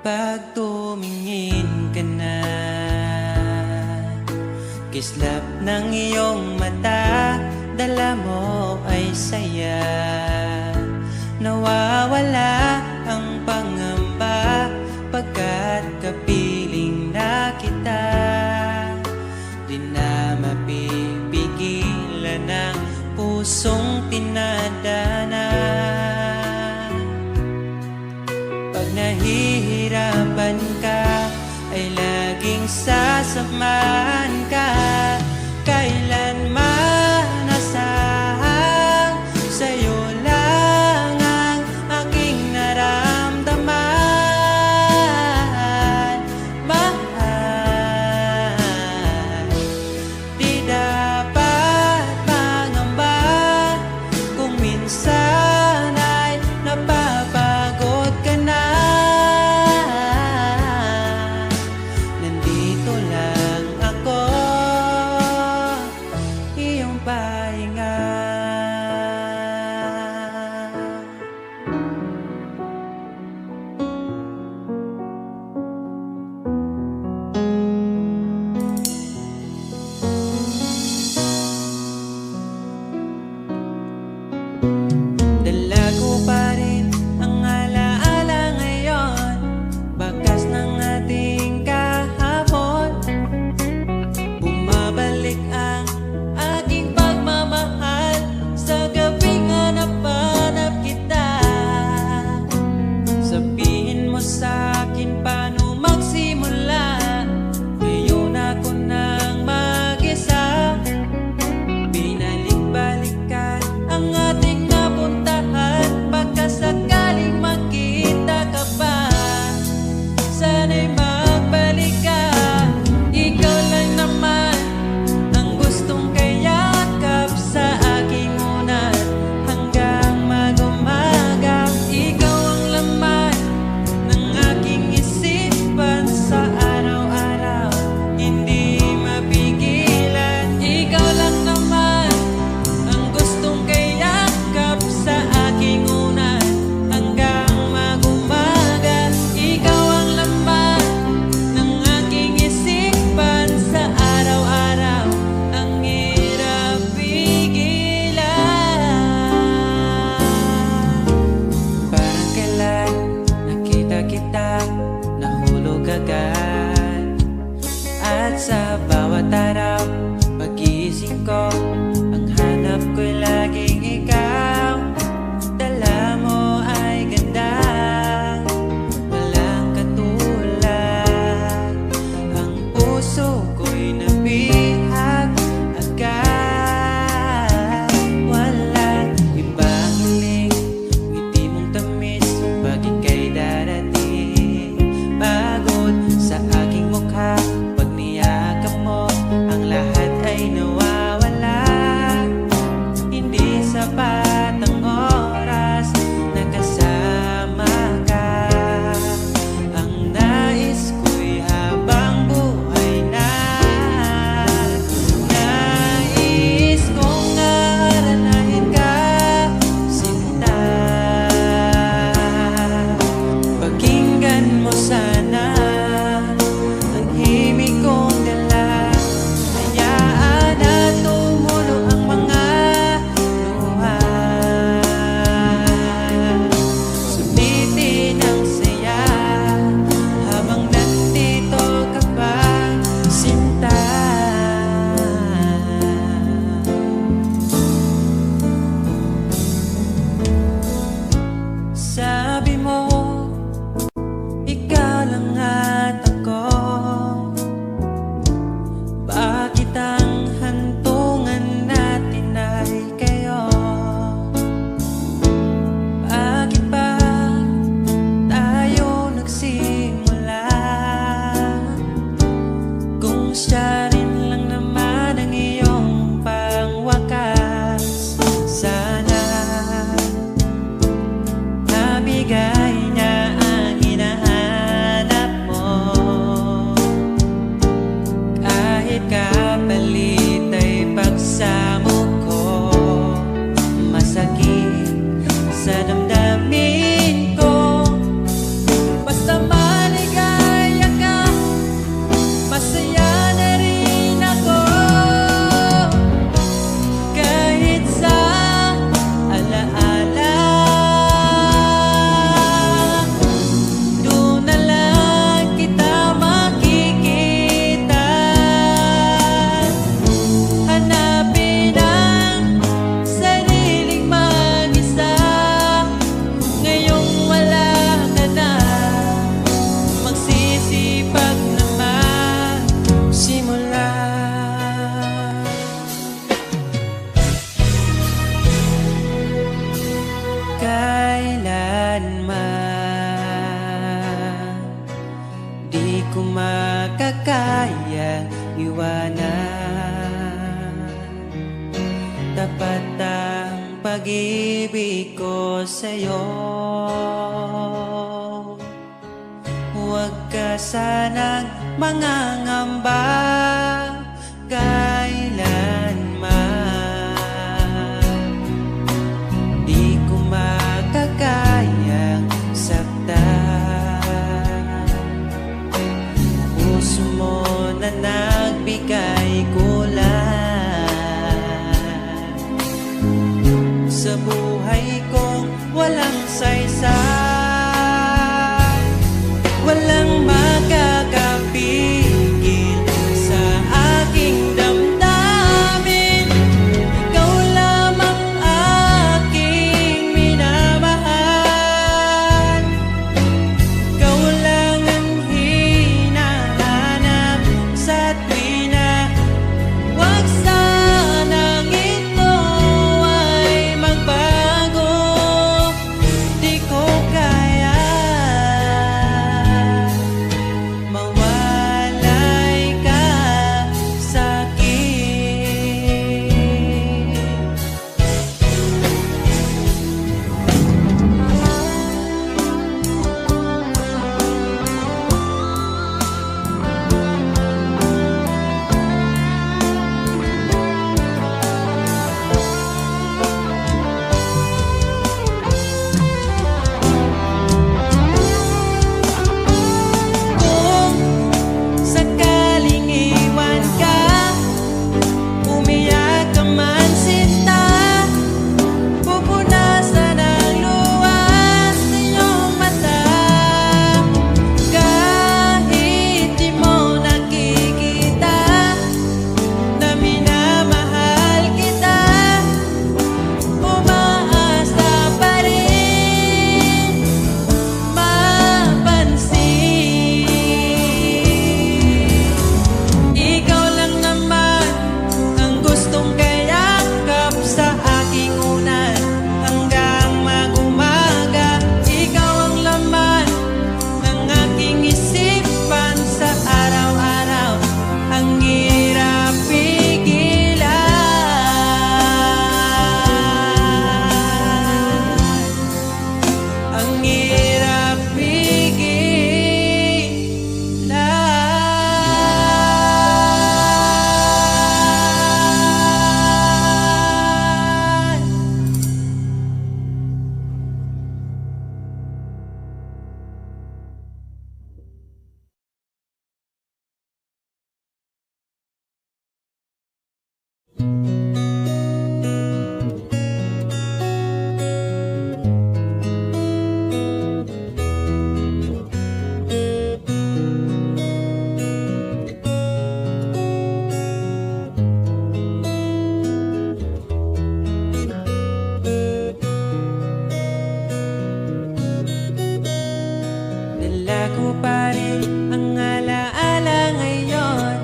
Kapag tumingin ka na, kislap ng iyong mata, dala mo ay saya. Nawawala ang pangamba pagkat kapiling na kita. Di na mapipigilan ang pusong tinadana. Pag nahihirapan ka, ay laging sasamahan ka. Kailanman asahang sa'yo lang ang aking naramdaman. Mahal, di dapat mangamba kung minsan ay napapagod ka na. Nandito lang ako, iyong pahinga. Dala ko pa rin ang alaala ngayon, bakas ng ating kahapon. Bumabalik ang aking pagmamahal sa gabing hanap-hanap kita. Sabihin mo sa'kin paano magsimula, ngayon ako nang mag-isa. Binalik-balikan ang ating napuntahan, pagkasakaling makita ka pa, sana'y magbalik ka. Ikaw lang naman ang gustong kayakap sa aking unan hanggang mag-umaga. Ikaw ang laman ng aking isipan sa araw-araw, hindi mapigilan. Ikaw lang naman ang gustong kayakap sa aking unan hanggang mag-umaga. Ikaw ang laman ng aking isipan sa araw-araw, ang hirap pigilan. Parang kailan nakita kita, nahulog agad. At sa bawat araw, pagising ko, ang hanap ko'y laging ikaw. Dala mo ay ganda, walang katulad. Ang puso ko'y nabihag agad. Walang ibang hiling, ngiti mong tamis pag ika'y darating. Pagod sa aking mukha pag niyakap mo, ang lahat ay nawawala. Hindi sapat ang oras na kasama ka. Ang nais ko'y habang buhay na. Nais kong aranahin ka, sinta. Pakinggan mo sana ang himig kong dala. Hayaan na tumulo ang mga luha. iwanan. Tapat ang pag-ibig ko sa'yo, huwag ka sanang mangangamba kailanman. Di ko makakayang saktan puso mo na nagbigay kulan sa buhay kong walang saysay. Walang makakapigil sa aking damdamin. Ikaw lamang aking minamahal. Ikaw lang ang hinahanap sa tuwina. Huwag sanang ito ay magbago. Di ko kaya mawalay ka sa'kin. Kung sakaling iwan ka, umiyak ka man sinta, pupunasan ang luha sa iyong mata. Kahit di mo nakikita na minamahal kita, umaasa pa rin mapansin. Ikaw lang naman ang gustong kayakap sa aking unan hanggang mag-umaga. Ikaw ang laman ng aking isipan sa araw-araw. Ang hirap pigilan, ang hirap pigilan. Dala ko pa rin ang alaala ngayon,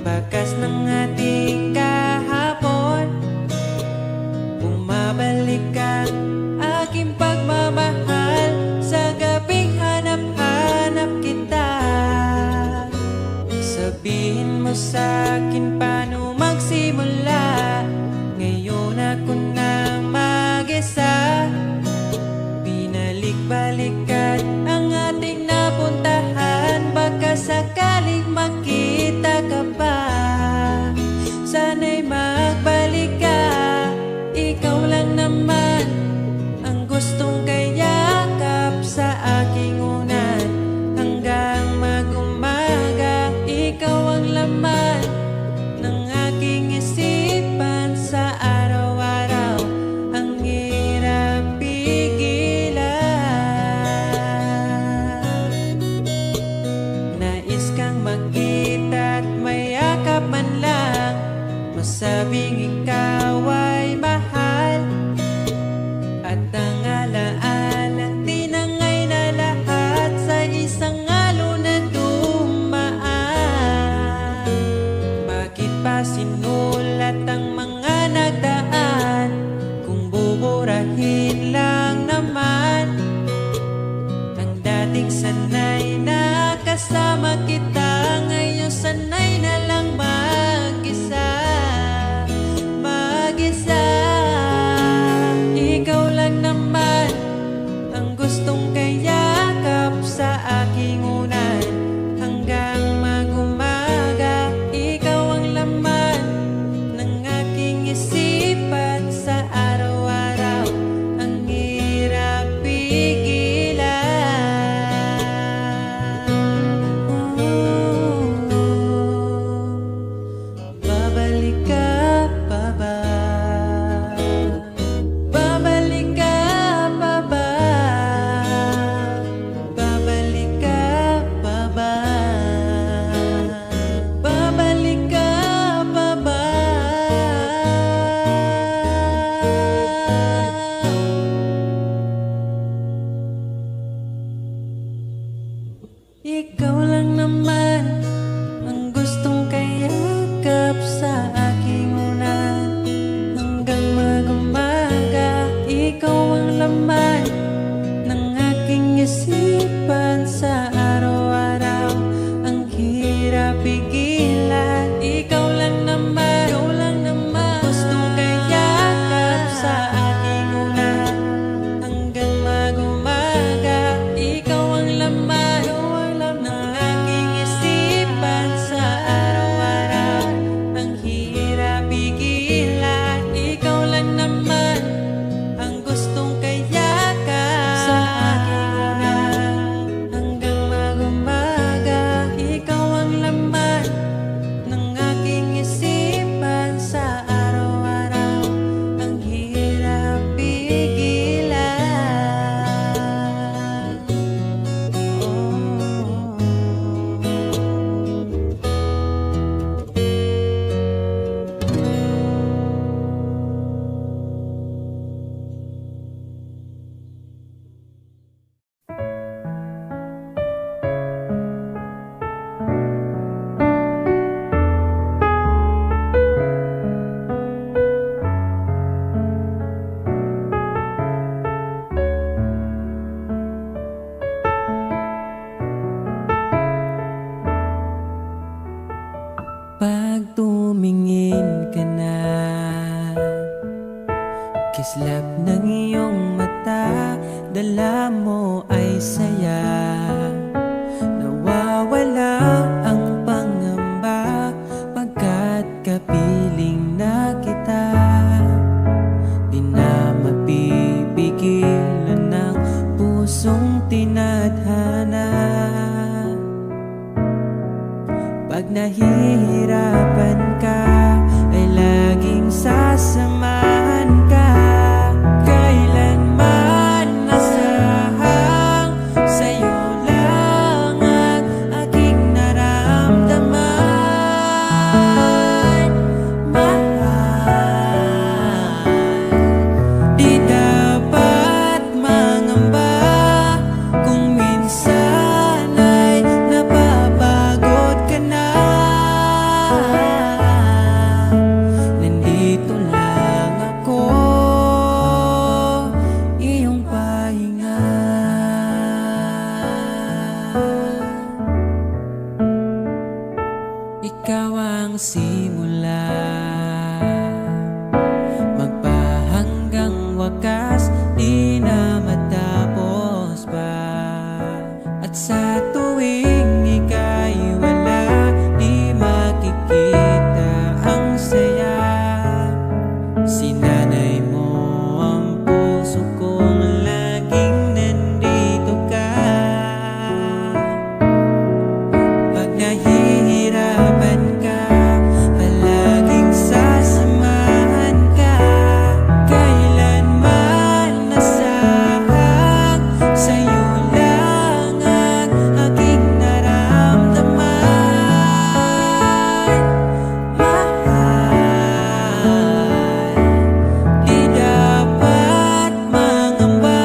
bakas ng ating kahapon. Bumabalik ang aking pagmamahal sa gabing hanap-hanap kita. Sabihin mo sa'kin paano magsimula, ngayon ako na mag-isa. Binalik-balikan ang ating napuntahan, baka sakaling makita ka pa. Sana'y magbalik ka, ikaw lang naman ang gustong kayakap sa aking unan hanggang mag-umaga. Ikaw ang laman ng aking isipan sa araw-araw. Ang hirap pigilan. Nais kang makita at mayakap man lang, masabing ikaw ay mahal. At ang alaala tinangay na lahat sa isang alon na dumaan. Bakit pa sinulat ang mga nagdaan kung buburahin lang naman ang dating sanay na kasama kita, ngayon sanay na lang ba ng iyong mata, dala mo ay saya. Nawawala ang pangamba pagkat kapiling na kita. Di na mapipigilan ng pusong tinadhana. Pag nahihirapan ka, ay laging sasamahan ka. Kailanman nasahang sa'yo lang ang aking naramdaman. Mahal, di dapat mangamba kung minsan ay napapagod ka na. Nandito lang ako, iyong pahinga. Ikaw ang simula, magpahanggang wakas, di na matapos pa. At sa tuwing ika'y wala, di makikita ang saya. Sinanay mo ang puso kong laging nandito ka. Pag nahihirapan ka, palaging sasamahan ka. Kailanman nasahang sa'yo lang ang aking naramdaman. Mahal, di dapat mangamba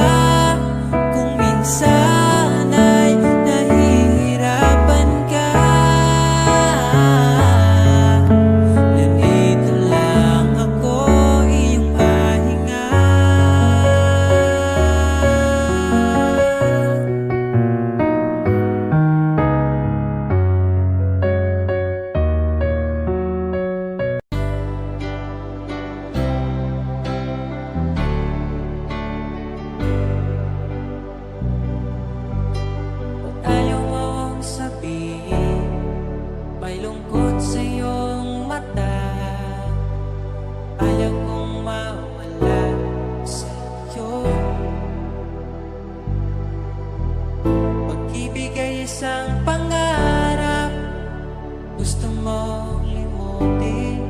kung minsan ay nahihirapan ka. Nandito lang ako, iyong pahinga. Ayaw mong sabihin, may lungkot sa iyong mata. Ayaw kong mawala sa iyo. Pag-ibig ay isang pangarap, gusto mong limutin.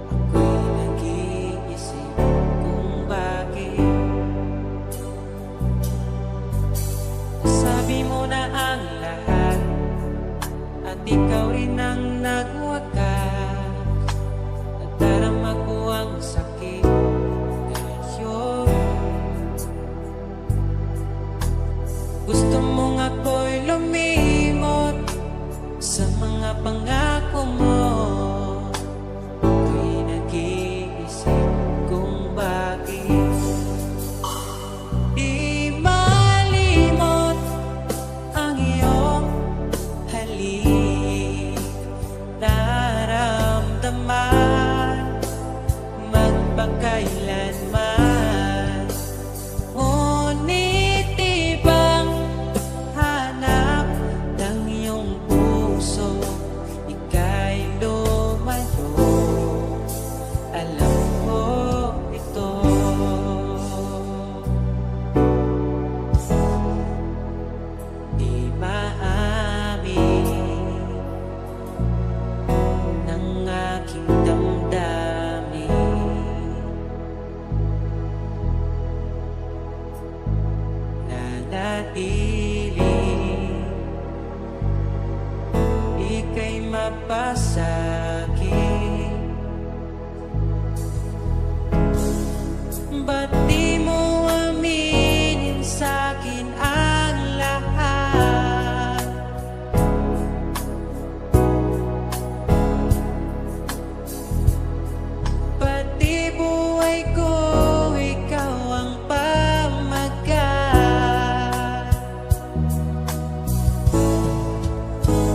Ako'y nag-iisip kung bakit. Sabi mo na ang lahat, at ikaw rin ang nagwakas. Nadarama ko ang sakit ngayon. Gusto mong ako'y lumimot sa mga pangako mo. Ako'y nag-iisip kung bakit. Di malimot ang iyong halik, naramdaman magpakailanman. Ngunit di bang hanap ng iyong puso, ika'y lumayo. Alam ko ito. Di maamin ng aking damdamin. Nanatili, ika'y mapasakit. Ba't di mo aminin sa'kin ang lahat? Pati buhay ko, ikaw ang pamagat.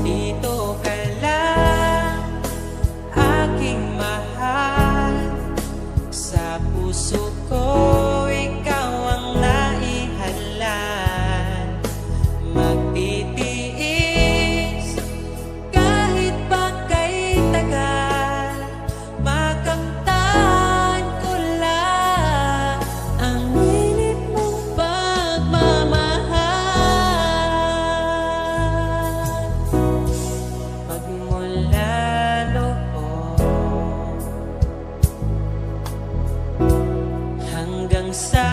Dito ka lang, aking mahal, sa puso ko. sa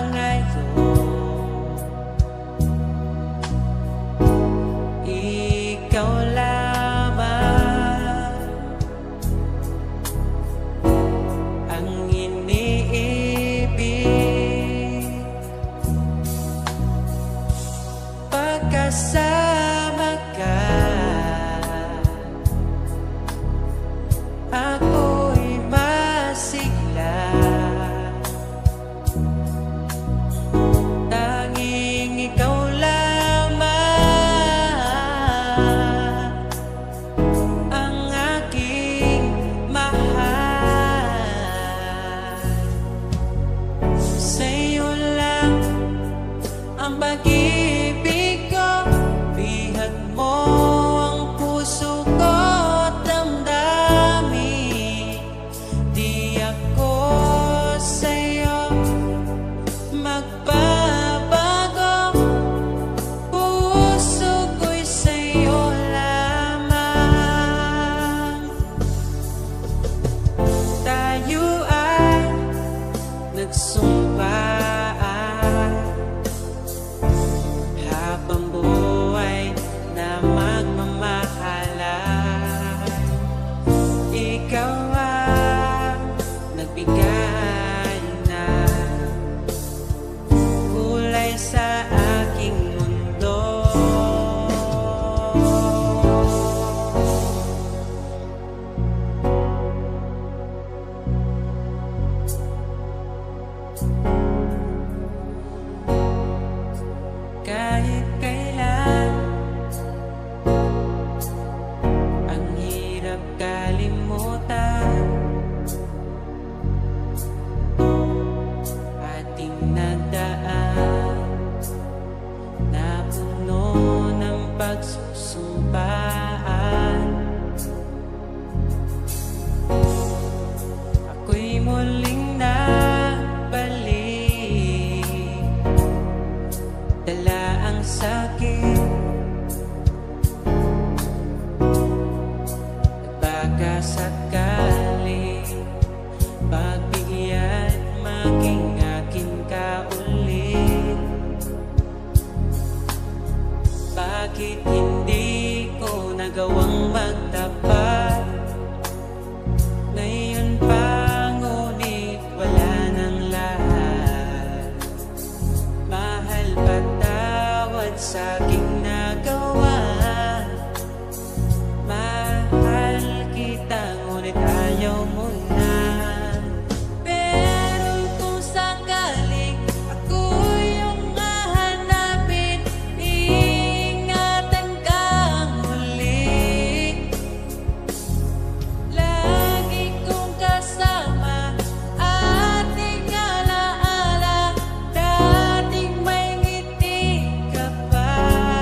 ngayon, ikaw lamang ang iniibig. Pagkasama ka, ako'y masigla. Tanging ikaw lamang ang aking mahal. Sa'yo lang ang pag-ibig ko, bihag mo ang puso ko't damdamin. Di ako sa'yo magbabago, puso ko'y sa'yo lamang. Tayo ay nagsumpaan habang buhay na magmamahalan. Ikaw ang nagbigay na kulay sa aking mundo. Kahit kailan, ang hirap kalimutan, ating nadaan na puno ng pagsusumpaan. Ako'y muling nabalik, dala ang sakit at baka sakali pagbigyan maging akin ka ulit. Bakit hindi ko nagawang magtapat? Ngayon pa ngunit wala nang lahat. Mahal, patawad sa aking nagawa. Mahal kita ngunit ayaw mo na. Pero kung sakaling ako yung hahanapin, ingatan kang muli. Lagi kong kasama, ating alaala, dating may ngiti ka pa.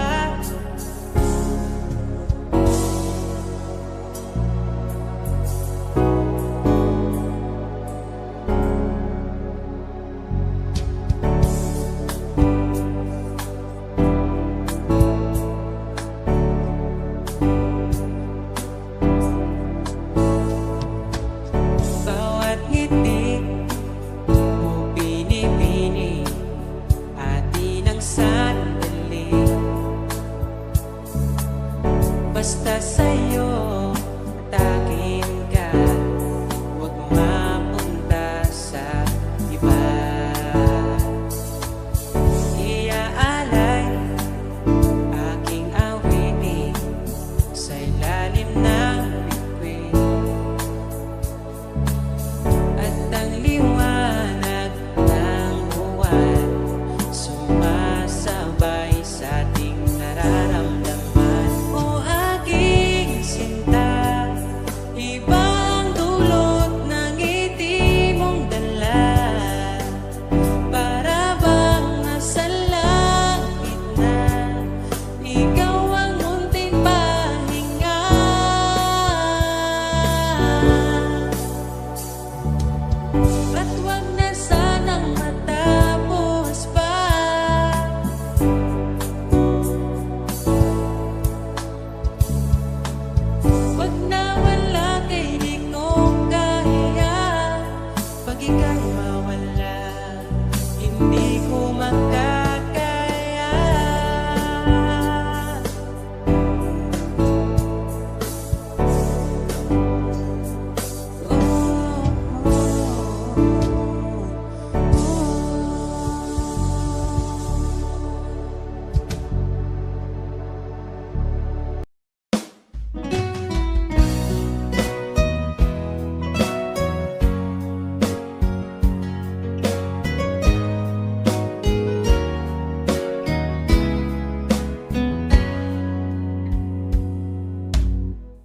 hindi ko makakaya.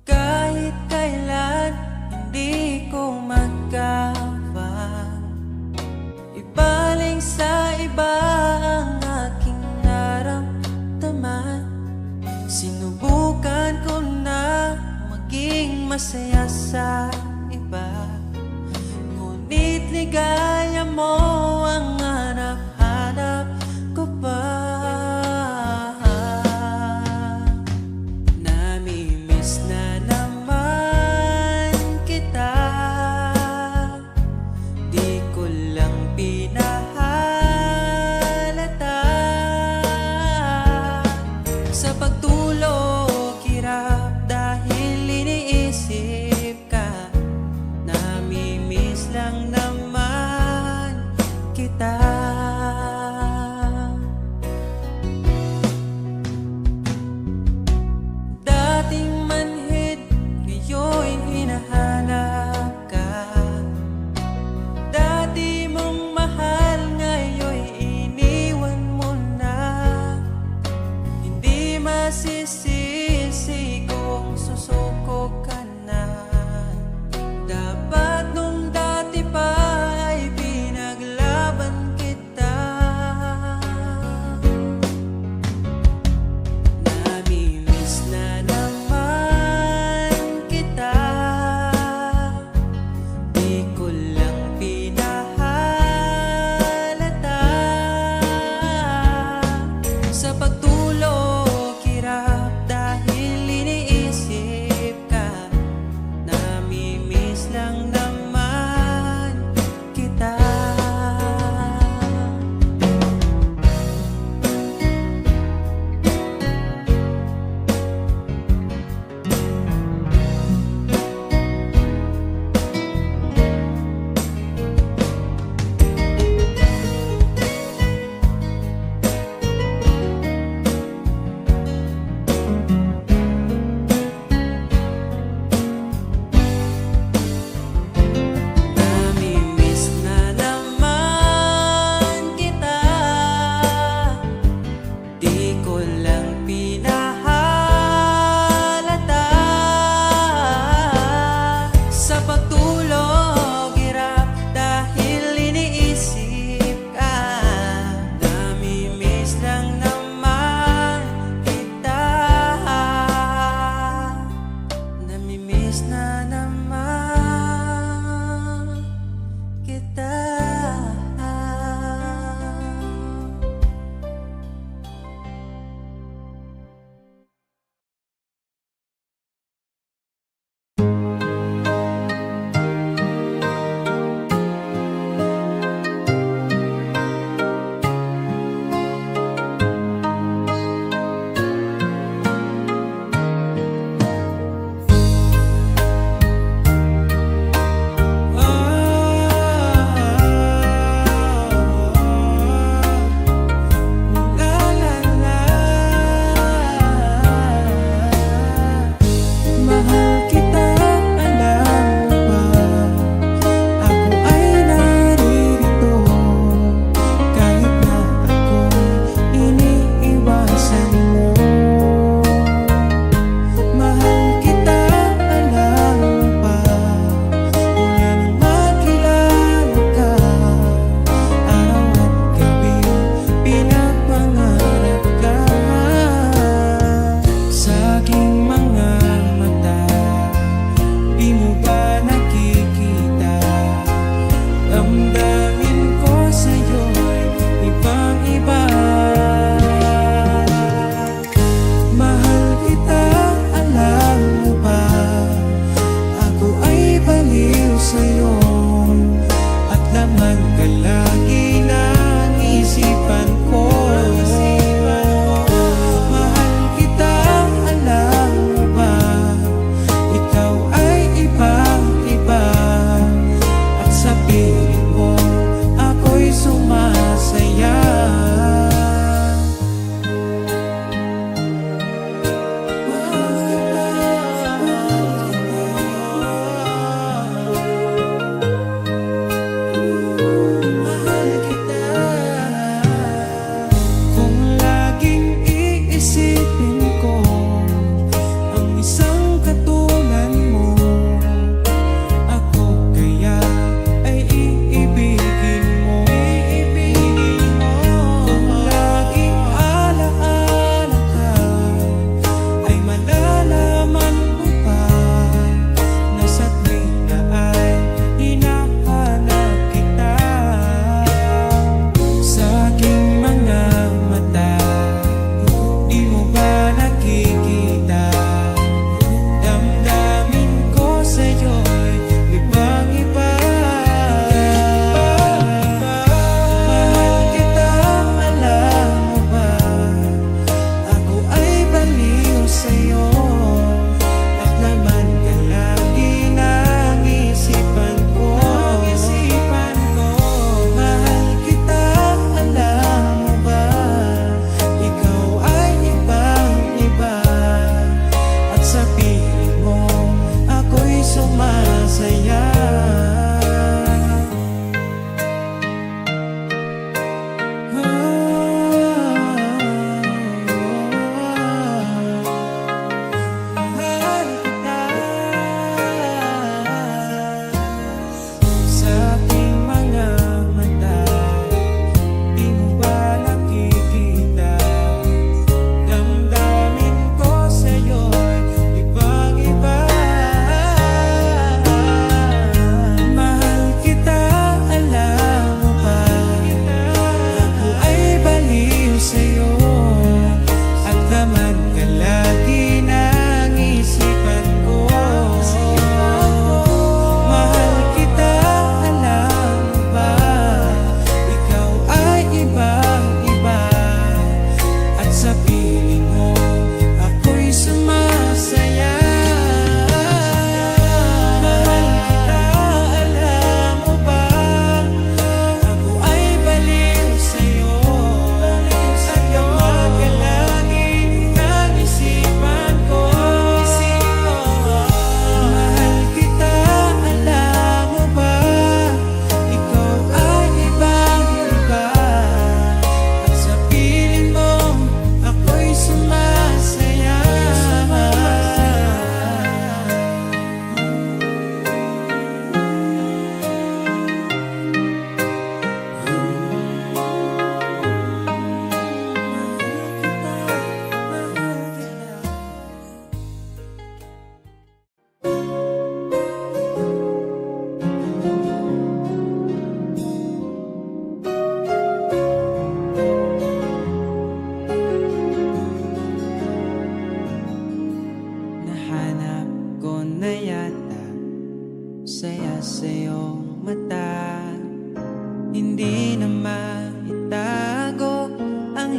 Kahit kailan hindi ko magkawang ibaling sa iba ang aking naramdaman. Sinubukan ko na maging masaya sa iba, ngunit ligaya mo ang hanap-hanap ko pa. Namimiss na naman kita, di ko lang pinahalata. Sa pagtulog, hirap dahil iniisip ka. Namimiss lang naman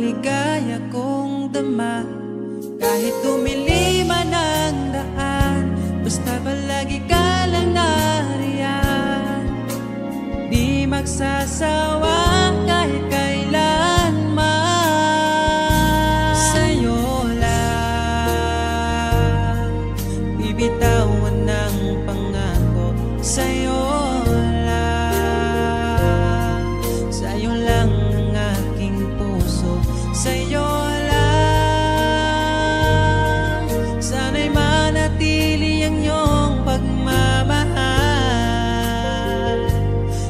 ligaya kong dama. Kahit tumili man ang daan, basta palagi ka lang nariyan. Di magsasawa kahit kailanman. Sa'yo lang bibitawan ng pangako. Sa'yo lang, sa'yo lang ang aking puso. Sa'yo lang, sana'y manatili ang iyong pagmamahal.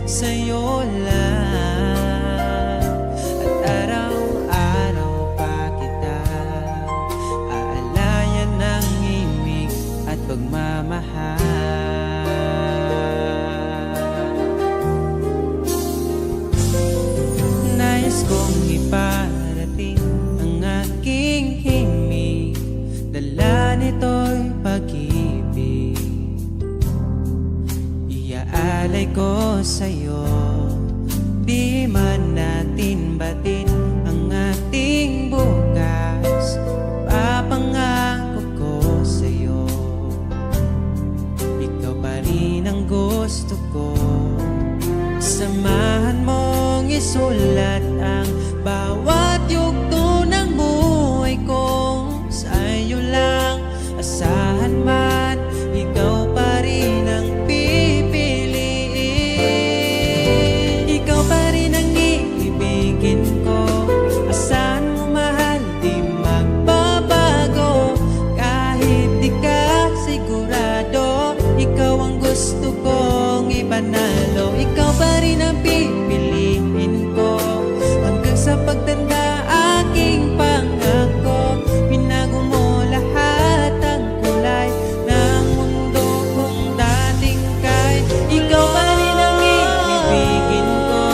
Sa'yo lang, at araw-araw pa kita aalayan ng imig at pagmamahal. Nais kong iparating ang aking himig, dala nito'y pag-ibig. Iaalay ko sa'yo, di man natin batin ang ating bukas. Papangako ko sa'yo, ikaw pa rin ang gusto ko. Samahan mong isulat ang bawat yugto ng buhay ko. Sa'yo lang, asahan man, ikaw pa rin ang pipiliin. Ikaw pa rin ang iibigin ko. Asahan mo mahal, di magbabago. Kahit di ka sigurado, ikaw ang gusto kong ipanalo. Ikaw pa rin ang pipiliin ko hanggang sa pagtanda aking pangako. Binago mo lahat ang kulay ng mundo kung dating kay. Ikaw pa rin ang iibigin ko.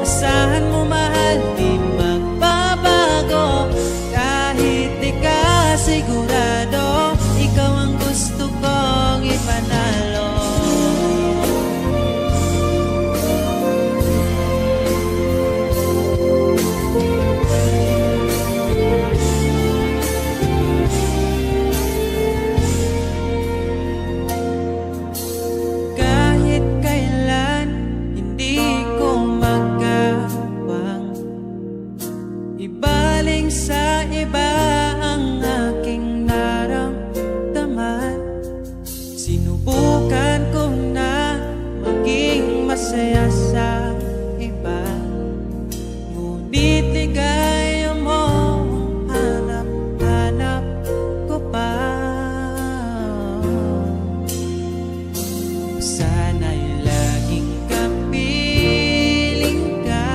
Asahan mo mahal, di magbabago. Kahit di ka sigurado, ikaw ang gusto kong ipanalo. Kahit kailan hindi ko magawang ibaling sa iba ang aking naramdaman. Sinubukan ko na maging masaya sa iba, ngunit ligaya mo ang hanap-hanap ko pa. Sana'y laging kapiling ka.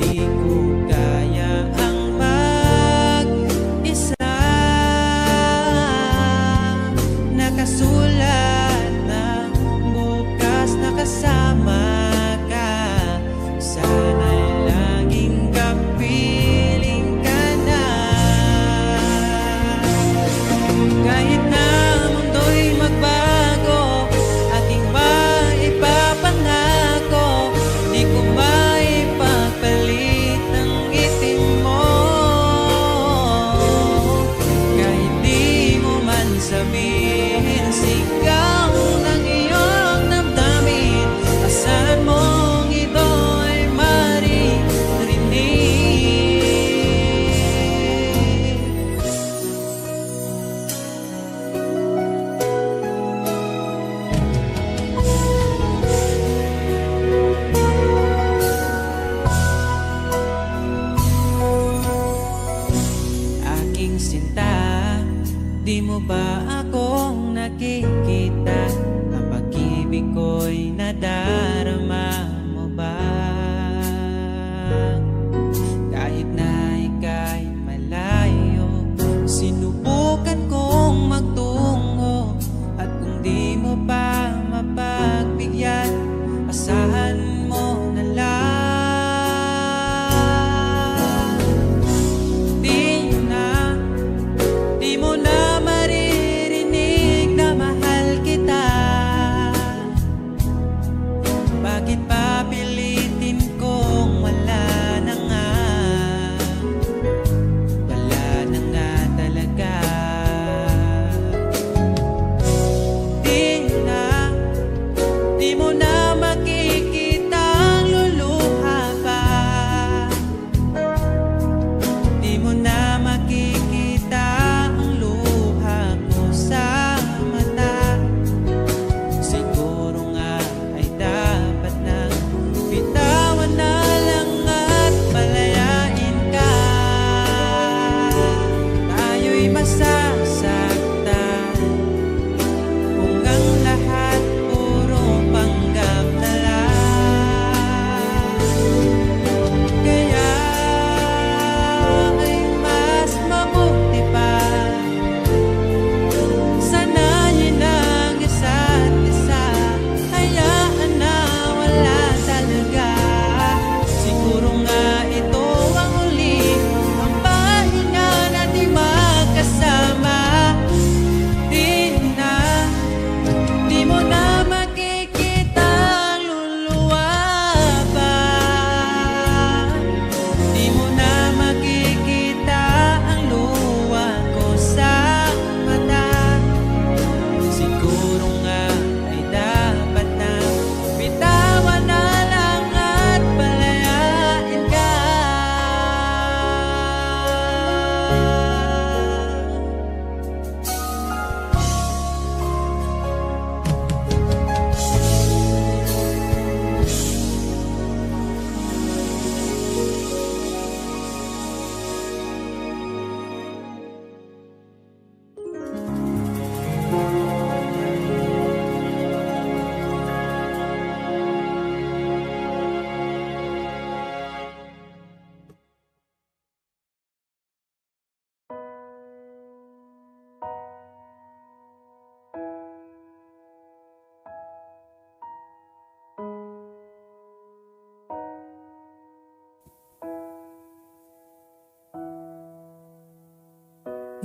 Di ko kaya ang mag-isa. Nakasulat ng bukas na kasama ka. Sana'y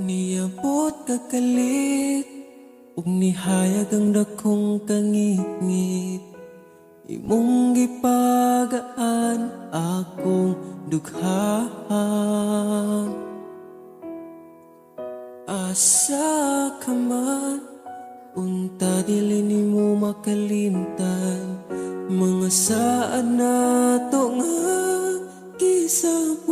Niabot kakalit ug nihayag ang dakong kangit-ngit. Imong gipagaan akong dughaan. Asa ka man, unta dili nimo makalimtan. Mga saad na to nga gisabutan.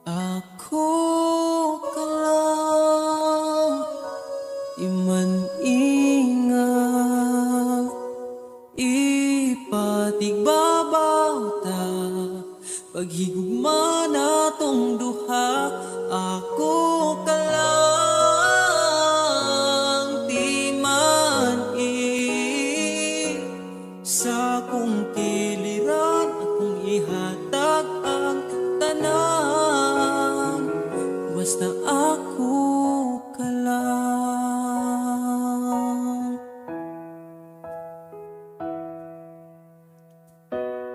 Ako ka lang, iman ingat, ipatigbabaw ta. Paghigugma na tong duha, ako ka lang, di man sa kong kiliran, akong ihatag ang tanan, basta ako ka lang.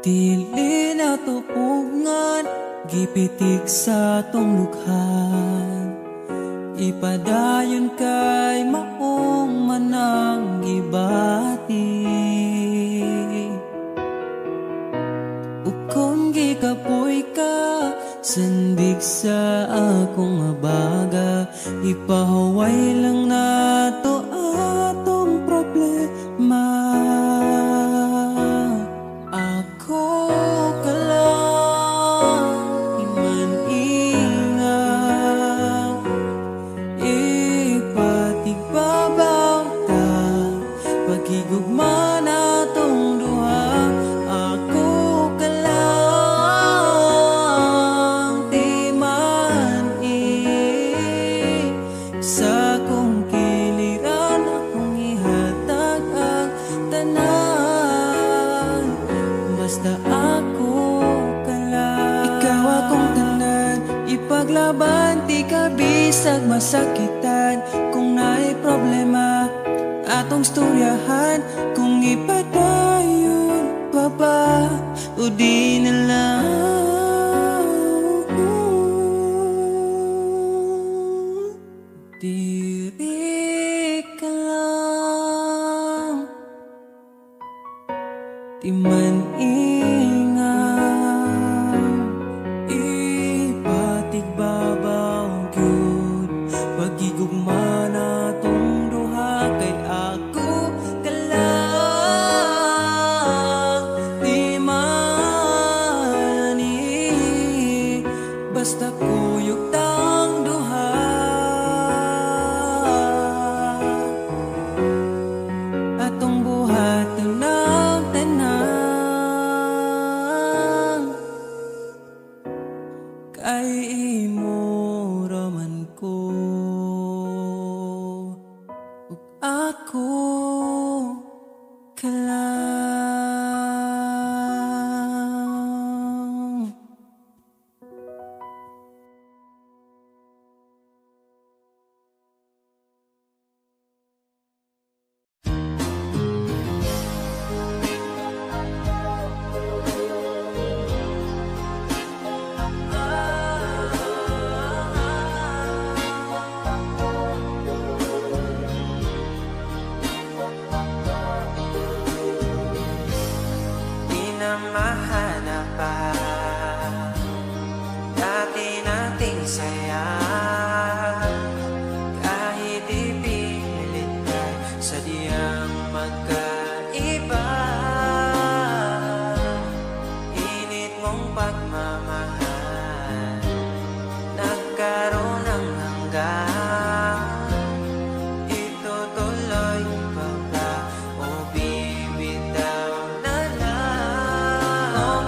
Dili na tupungan, gipitik sa tong lukhan. Ipadayon kay maong manang gibati. Ukong gikapoy ka, sandig sa akong abaga. Ipahaway lang na to atong problema. Ako ka lang, iman ingat, ipatigbabaw ta. Paghigugma na tong duha, ako ka lang, di man sa kong kiliran, akong ihatag ang tanan, basta ako ka lang. Ikaw akong tanan, ipaglaban, di ka bisag masakitan. Kung naay problema, atong storyahan. Kung ipadayon pa ba o di na lang, diri ka lang, di man ingat, ipatigbabaw gyud. Pagigugma na tong duha, kay ako ka lang, di man basta kuyog tang duha. Atong buhaton ng tanan, kay imo raman ko, ug ako ka lang. Di na mahanap pa dati nating saya, kahit ipilit ka sa diyang magkaiba. Init mong pagmamahal, nagkaroon ng hanggan. Itutuloy pa ba o bibitaw na lang? Kung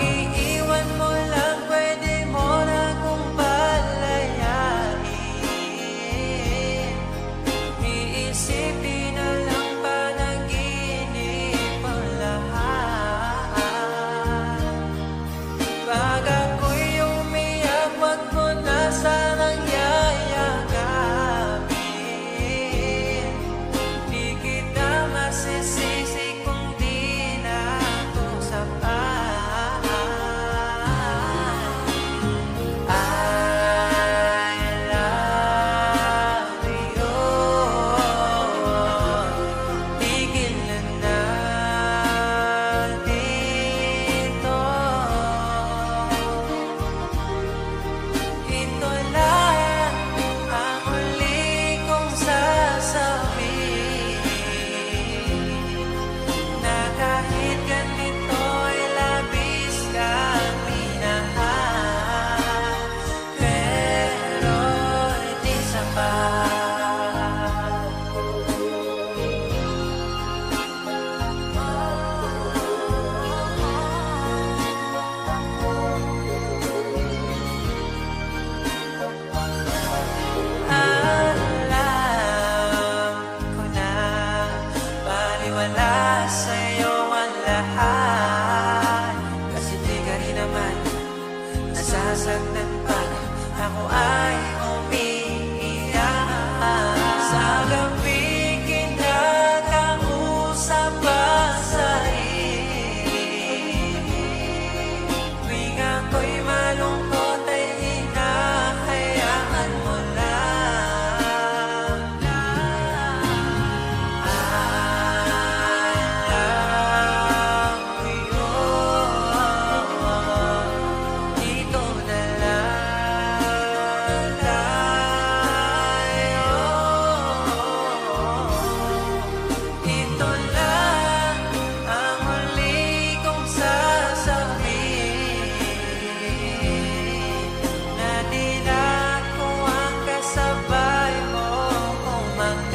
lahat. Kasi di ka rin naman nasasaktan pag ako ay umiiyak. Sa gabi kinakausap pa sa tuwing ako'y malungkot ay hinahayaan mo lang. I love you. Dito na lang tayo. Ito lang ang huli kong sasabihin, na tila ko ang kasabay mo kumakain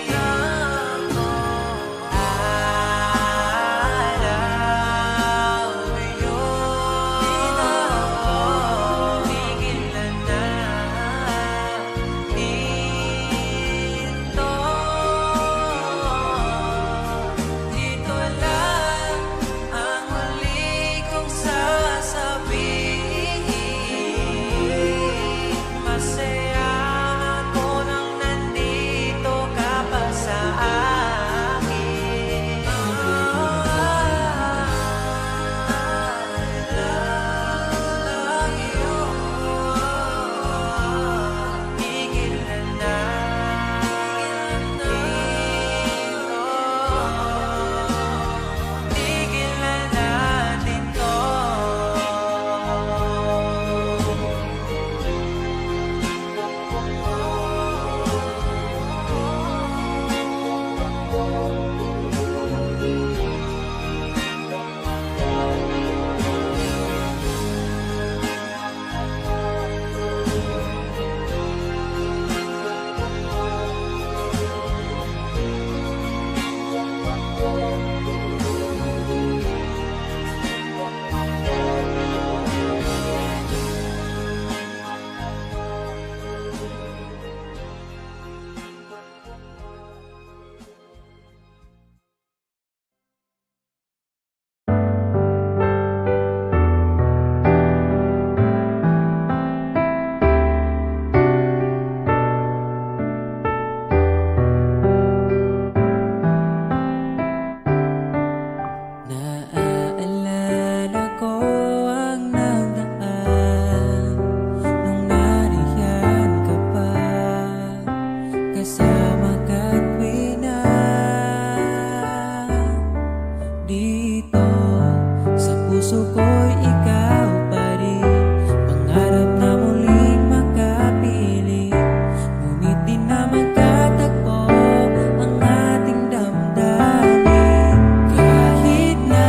ako. I love you. Tigil na dito. Dito lang ang huli kong sasabihin. Masaya ako nang nandito ka pa sa akin. I love you. Tigil na dito. Tigil na natin to. Naaalala ko ang nagdaan nung nariyan ka pa, kasama ka't wina dito. Sa puso ko'y ikaw pa rin, pangarap na muling makapiling. Ngunit di na magkatagpo ang ating damdamin. Kahit na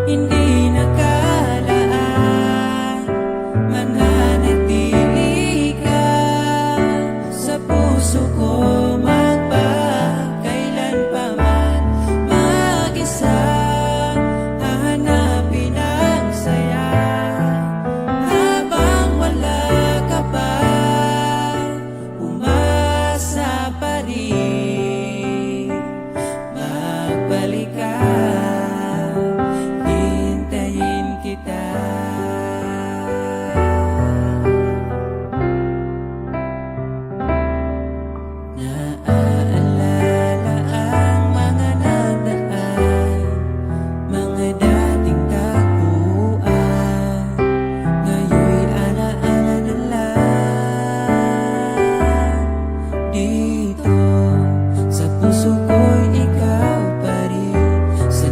hindi nakalaan, mananatili ka sa puso ko magpakailanpaman. Mag-isa hahanapin ang saya habang wala ka pa. Umasa pa rin, magbalik ka, hintayin kita. Naaalala ang mga nagdaan, mga dating tagpuan, ngayon'y alaala na lang. Dito sa puso ko'y ikaw pa rin, sa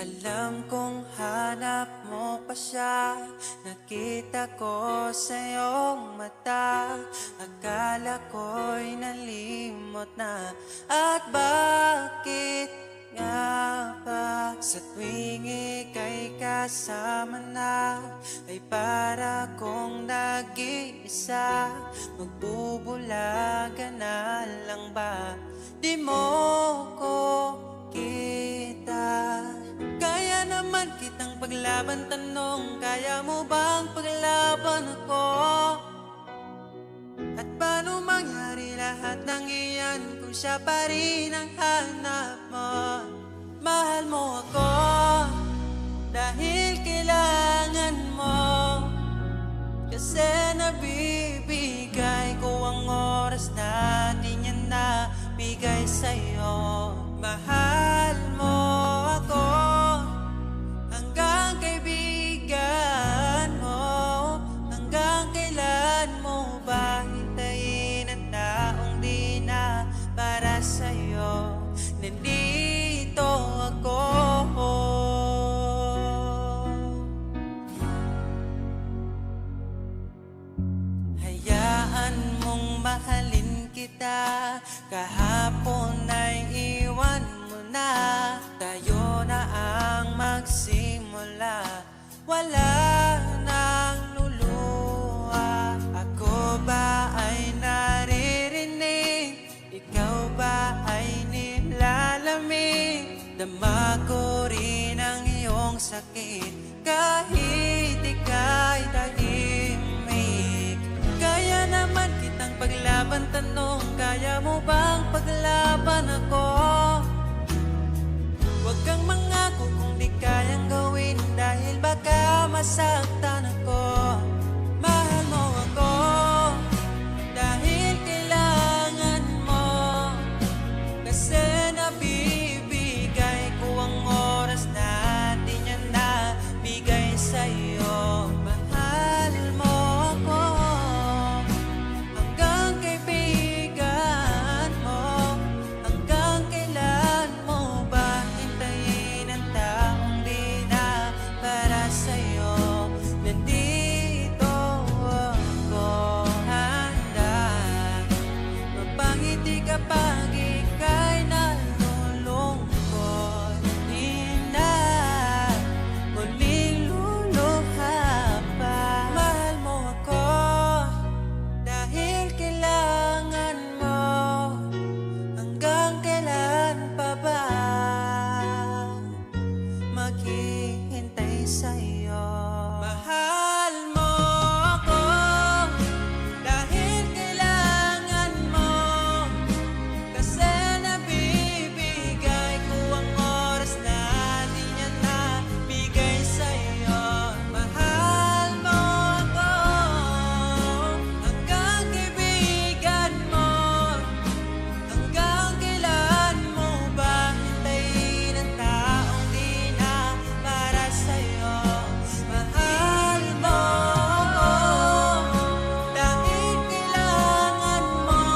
Alam kong hanap mo pa siya, nakita ko sa iyong mata. Akala ko'y nalimot na, at bakit nga ba sa tuwing ika'y kasama na, ay para kong nag-iisa? Magbubulaga na lang ba? Di mo ko kita. Kaya naman kitang paglaban, tanong, kaya mo bang paglaban ako? At paano mangyari lahat ng iyan kung siya pa rin ang hanap mo? Mahal mo ako dahil kailangan mo, kasi nabibigay ko ang oras na di niya nabigay sa'yo. Mahal mo ako hanggang kaibigan mo. Hanggang kailan mo ba hintayin ang taong di na para sa'yo? Nandito ako. Hayaan mong mahalin kita, kahapon ay iwan mo na. Tayo na ang magsimula, wala nang luluha. Ako ba ay naririnig? Ikaw ba ay nilalamig? Dama ko rin ang iyong sakit kahit ika'y tahimik. Kaya naman kitang paglaban, tanong, kaya mo bang paglaban ako? Huwag kang mangako kung di kayang gawin, dahil baka masaktan ako. Mahal mo ako dahil kailangan mo, kasi nabibigay ko ang oras na di niya nabigay sa'yo. Mahal mo ako hanggang kaibigan mo. Hanggang kailan mo ba hintayin ang taong di na para sa'yo? Nandito ako, handa mapangiti kapag ika'y nalulungkot. Di na muling luluha pa. Mahal mo ako dahil kailangan mo. Hanggang kailan pa ba maghihintay sa'yo? Mahal mo ako dahil kailangan mo, kasi nabibigay ko ang oras na di niya nabigay sa'yo. Mahal mo ako hanggang kaibigan mo. Hanggang kailan mo ba hintayin ang taong di na para sa'yo? Mahal mo ako dahil kailangan mo,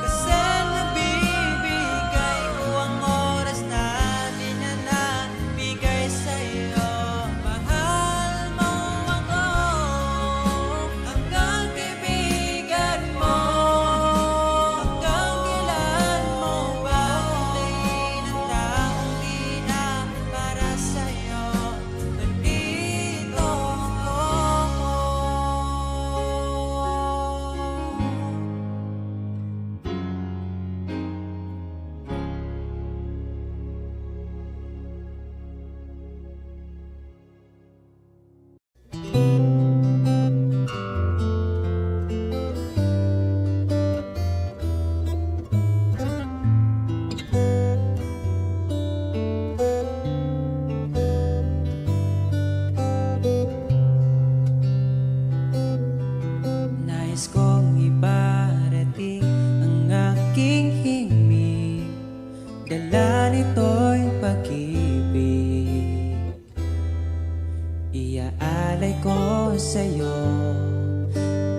kasi nabibigay ko ang oras na di na nabigay sa'yo. Mahal mo ako hanggang kaibigan mo. Hanggang kailan mo ba hintayin ang taong di na para sa'yo? Nandito ako. Nais kong ibarating ang aking himig, dala nito'y pag-ibig. Iaalay ko sa'yo,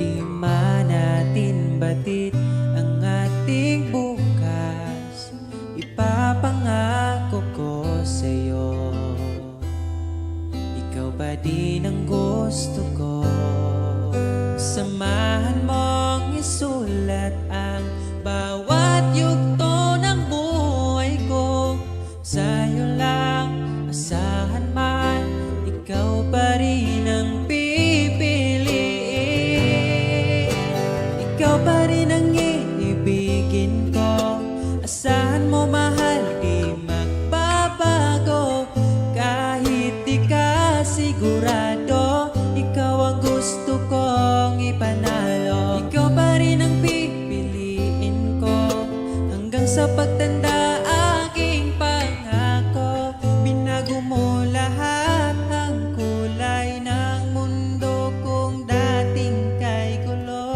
di man natin batid ang ating bukas. Ipapangako ko sa'yo, din ang gusto ko. Samahan mong isulat ang bawat yugto ng buhay ko. Sa'yo lang, asahan man, ikaw pa rin ang pipiliin. Ikaw pa rin ang iibigin ko. Asahan mo mahal, di magbabago. Kahit di ka sigurado, ikaw ang gusto kong ipanalo. Ikaw pa rin ang pipiliin ko hanggang sa pagtanda. Aking pangako, binago mo lahat ang kulay ng mundo kong dating kay gulo.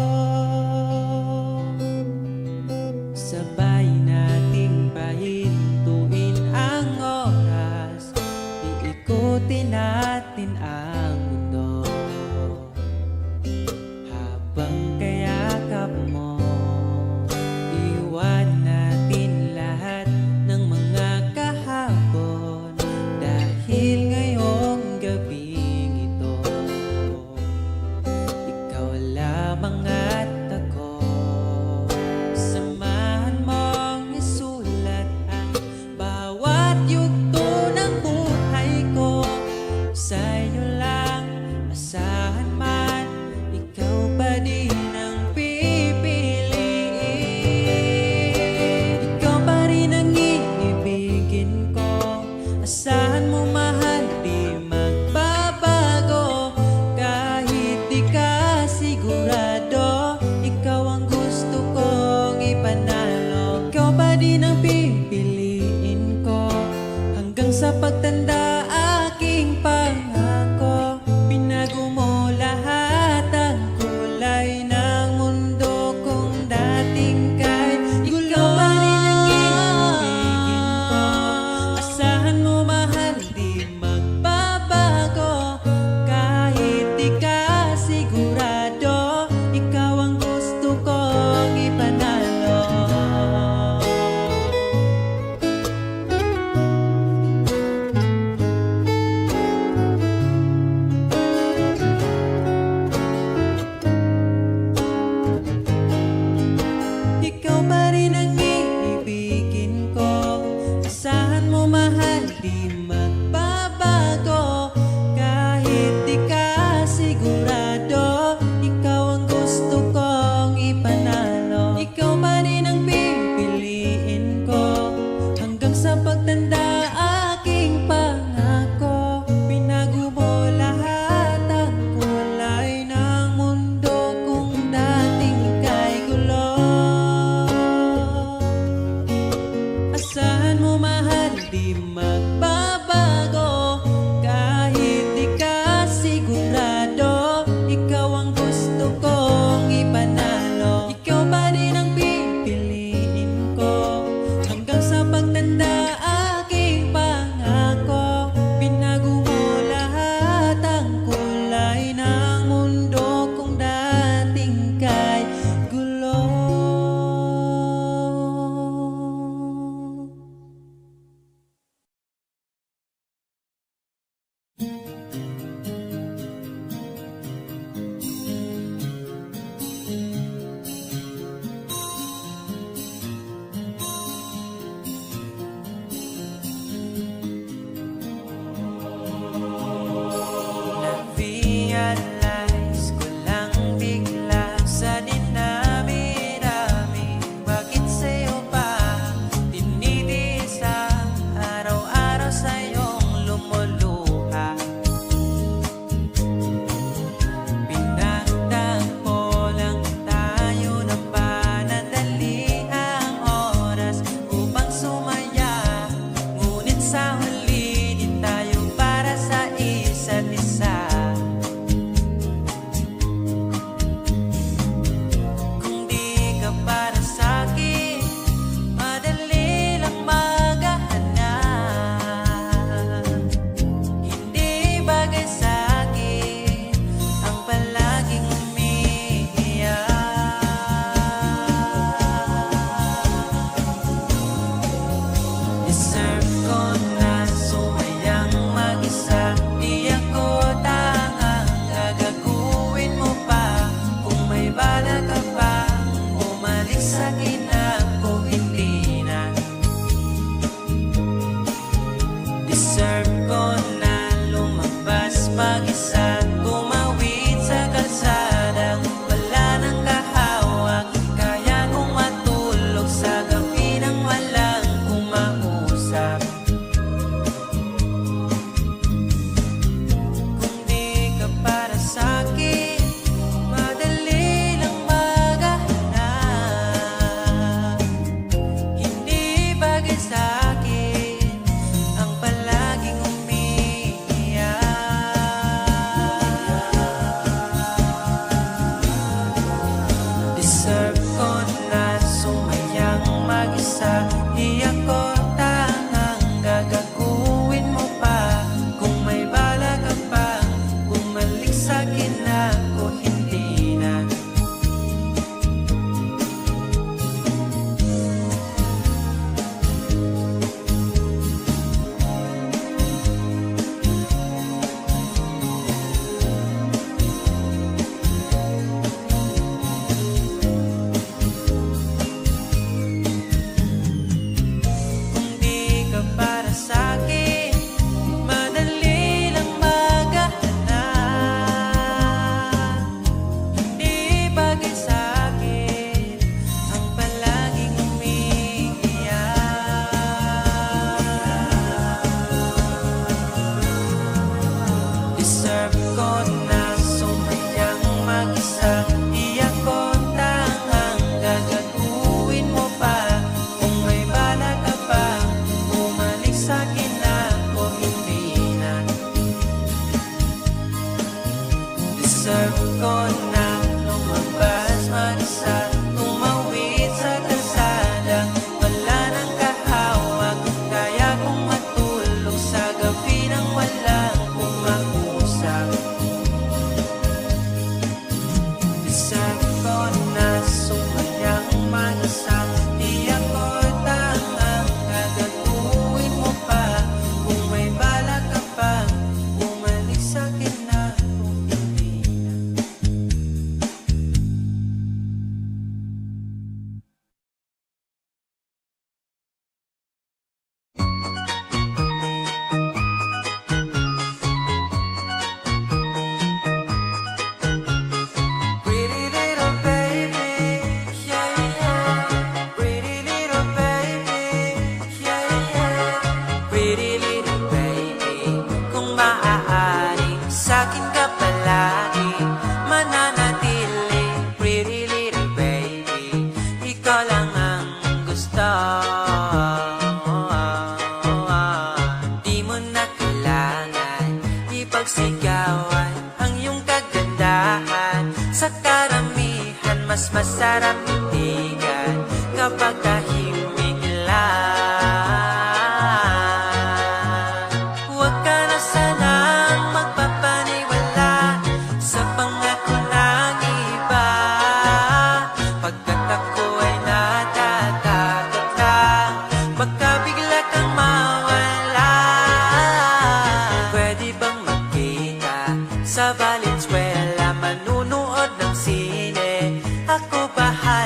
Sabay nating pahintuin ang oras, iikutin natin ang mundo. Habang kayakap mo, iwan natin lahat ng mga kahapon. Dahil ngayong gabing ito, ikaw lamang at ako. Samahan mong isulat ang bawat yugto ng buhay ko. Sa'yo lang, asahan man, ikaw pa din ang pipiliin. Ikaw pa rin ang iibigin ko. Asahan mo mahal, di magbabago. Kahit di ka sigurado, ikaw ang gusto kong ipanalo. Ikaw pa din ang pipiliin ko hanggang sa pagtanda. Aking pangako, binago mo lahat ang kulay ng mundo kong dating kay gulo. Ikaw pa rin ang iibigin ko. Asahan mo mahal, di magbabago. Kahit di ka sigurado, ikaw ang gusto kong ipanalo. Deserve ko na lumabas mag-isa, tumawid sa kalsadang wala nang kahawak. Kaya kong matulog sa gabi nang walang kumausap. Kung di ka para sa'kin, madali lang maghanap. Hindi bagay sa'kin ang palaging umiiyak. Deserve ko na sumayang mag-isa, di ako tangang gagaguhin mo pa. Kung may bala ka pang bumalik sa'kin, ako hindi na. Kung di ka para sa'kin, madali lang maghanap. Hindi bagay sa'kin ang palaging umiiyak. Deserve ko na sumayang mag-isa, di ako tangang gagaguhin mo pa. Kung may bala ka pa bumalik sa'kin, ako hindi na. Deserve ko na lumabas mag-isa, tumawid sa kalsada wala nang kahawak. Kaya kong matulog sa gabi nang walang kumausap. Deserve ko na sumayang mag-isa, di ako tangang gagaguhin mo pa. Kung may bala ka pa bumalik sa'kin, ako hindi na. Pretty little baby, yeah, yeah. Pretty little baby, yeah, yeah. Pretty little baby, kung maaari sa'kin ka palagi mananatili. Pretty little baby, ikaw lang ang gusto. Di mo na kailangan ipagsigawan ang iyong kagandahan. Sa karamihan, mas masarap titigan kapag tahimik lang. Huwag ka na sanang magpapaniwala sa pangako ng iba, pagkat ako ay natatakot lang baka bigla kang mawala. Pwede bang magkita sa Valenzuela, manunood ng sine? Ako bahala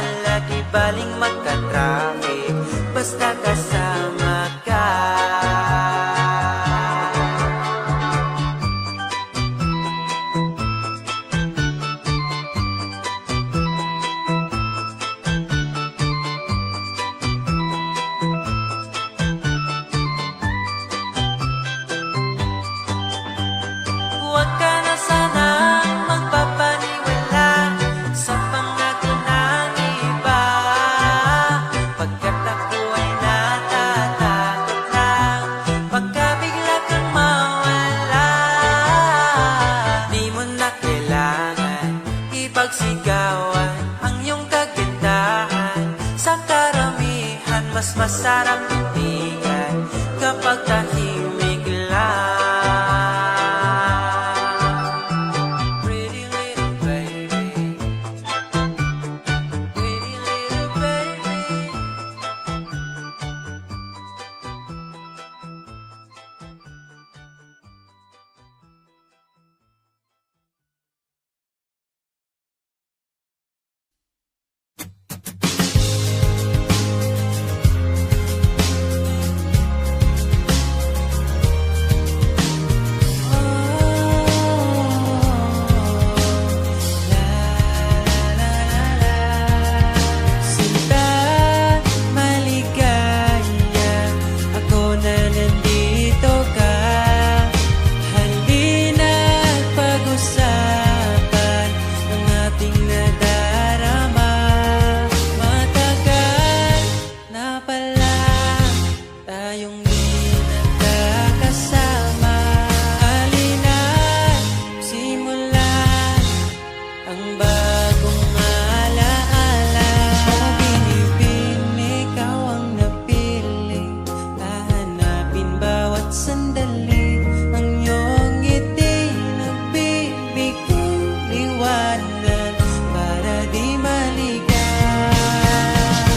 bawat sandali. Ang iyong ngiti nagbibigay liwanag para di maligaw.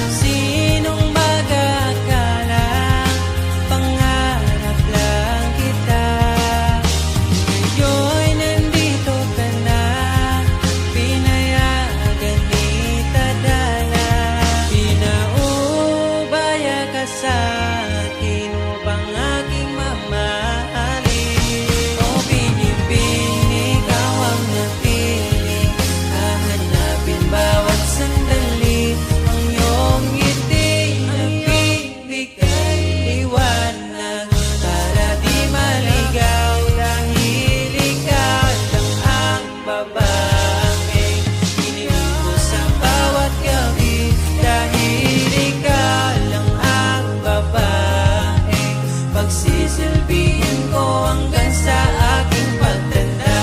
Sinong mag-akala pangarap lang kita, ngayon nandito ka na, pinayagan ni Tadhana. Pinaubaya ka sa akin upang aking mamahalin. O binibining, ikaw ang napili, hahanapin bawat sandali. Ang iyong ngiti nagbibigay liwanag para di maligaw. Dahil ikaw lang ang babaeng hiniling ko sa bawat gabi. Dahil ikaw lang ang babaeng pagsisilbihin ko hanggang sa aking pagtanda.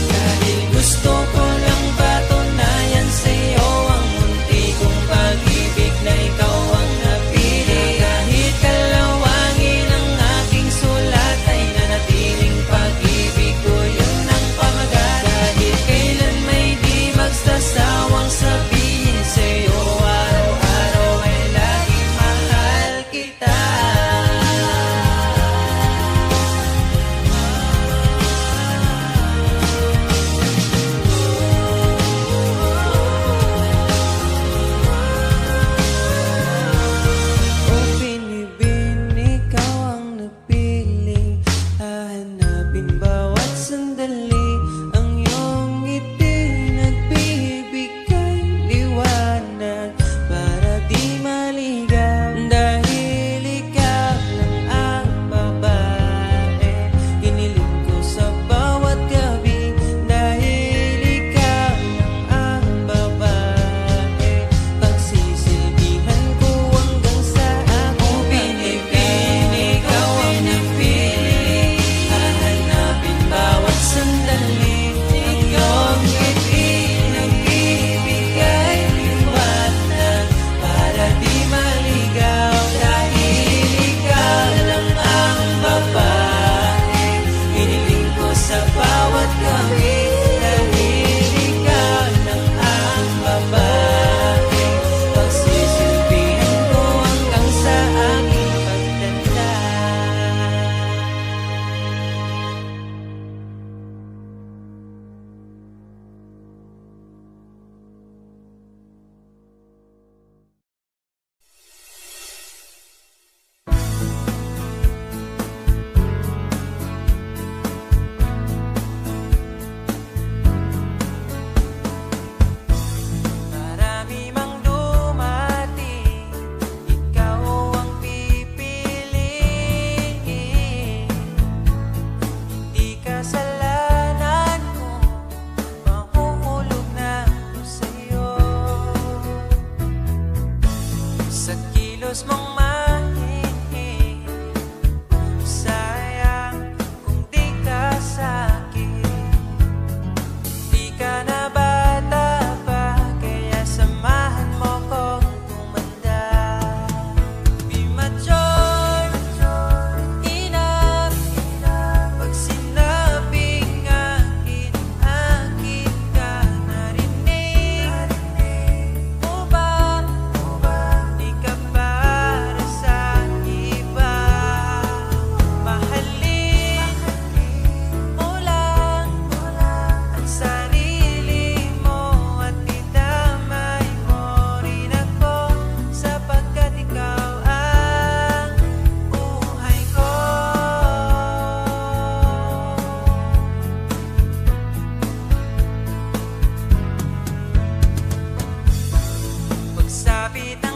Dahil gusto ko lang patunayan sa'yo ang munti kong pag-ibig na ikaw ang napili. Kahit kalawangin ang aking sulat ay nanatiling pag-ibig ko, yun ang pamagat. Dahil kailan may di magsasawang sabihin sa'yo, araw-araw ay laging mahal kita. O binibin, ikaw ang napiling, hahanapin bawat sandali. Ang iyong ngiti nagbibigay liwanag para di maligaw. Dahil ikaw lang ang babae hiniling ko sa bawat gabi. Dahil ikaw lang ang babae pagsisilbihan ko hanggang sa aking. O binibin, ikaw ang napili, hahanapin bawat sandali. Ang iyong ngiti nagbibigay liwanag para di maligaw. Dahil ikaw lang ang babae hiniling ko sa bawat gabi. Dahil ikaw lang ang babae pagsisilbihan ko hanggang sa aking pagtanda. Marami mang dumating, ikaw ang pipiliin. Hindi kasalanan mo, mahuhulog na ako sa'yo. Sa kilos mong mahinhin, sayang kung di ka sa'kin. Di ka na bata pa, kaya samahan mo kong tumanda. Be mature enough, pag sinabing akin, akin ka. Narinig mo ba, di ka para sa iba. Mahalin mo lang ang sarili mo at idamay mo rin ako, sapagkat ikaw ang buhay ko. Pagsapit ng